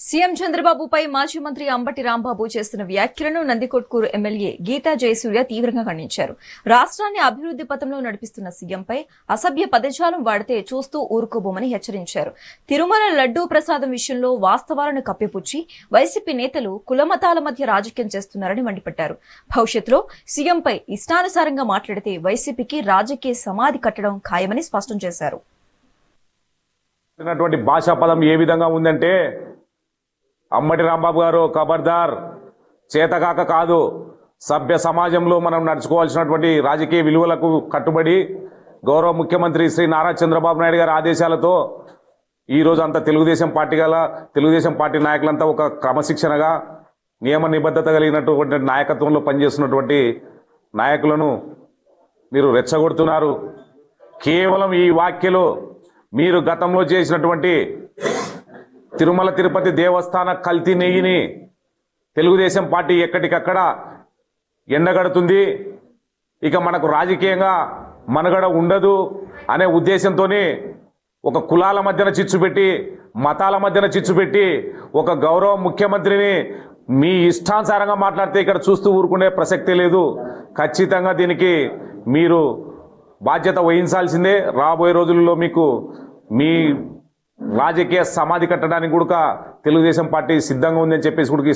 CM చంద్రబాబుపై మాజీ మంత్రి అంబటి రాంబాబు చేస్తున్న వ్యాఖ్యలను నందికొట్కూరు ఎమ్మెల్యే గీతా జయసూర్య తీవ్రంగా ఖండించారు. రాష్ట్రాన్ని అభివృద్ధి పథంలో నడిపిస్తున్న సీఎంపై అసభ్య పదజాలం వాడితే చూస్తూ ఊరుకోబోమని హెచ్చరించారు. తిరుమల లడ్డూ ప్రసాదం విషయంలో వాస్తవాలను కప్పిపుచ్చి వైసీపీ నేతలు కులమతాల మధ్య రాజకీయం చేస్తున్నారని మండిపడ్డారు. భవిష్యత్తులో సీఎంపై ఇష్టానుసారంగా మాట్లాడితే వైసీపీకి రాజకీయ సమాధి కట్టడం ఖాయమని స్పష్టం చేశారు. భాషా పదం ఏ విధంగా ఉందంటే, అంబటి రాంబాబు గారు ఖబర్దార్, చేతకాక కాదు, సభ్య సమాజంలో మనం నడుచుకోవాల్సినటువంటి రాజకీయ విలువలకు కట్టుబడి గౌరవ ముఖ్యమంత్రి శ్రీ నారా చంద్రబాబు నాయుడు గారి ఆదేశాలతో ఈరోజు అంతా తెలుగుదేశం పార్టీ నాయకులంతా ఒక క్రమశిక్షణగా నియమ నిబద్ధత కలిగినటువంటి నాయకత్వంలో పనిచేస్తున్నటువంటి నాయకులను మీరు రెచ్చగొడుతున్నారు. కేవలం ఈ వ్యాఖ్యలు మీరు గతంలో చేసినటువంటి తిరుమల తిరుపతి దేవస్థాన కల్తీ నెయ్యిని తెలుగుదేశం పార్టీ ఎక్కడికక్కడ ఎండగడుతుంది, ఇక మనకు రాజకీయంగా మనుగడ ఉండదు అనే ఉద్దేశంతోనే ఒక కులాల మధ్యన చిచ్చు పెట్టి, మతాల మధ్యన చిచ్చు పెట్టి ఒక గౌరవ ముఖ్యమంత్రిని మీ ఇష్టానుసారంగా మాట్లాడితే ఇక్కడ చూస్తూ ఊరుకునే ప్రసక్తే లేదు. ఖచ్చితంగా దీనికి మీరు బాధ్యత వహించాల్సిందే. రాబోయే రోజుల్లో మీకు మీ రాజకీయ సమాధి కట్టడానికి కూడా తెలుగుదేశం పార్టీ సిద్ధంగా ఉందని చెప్పేసి కూడా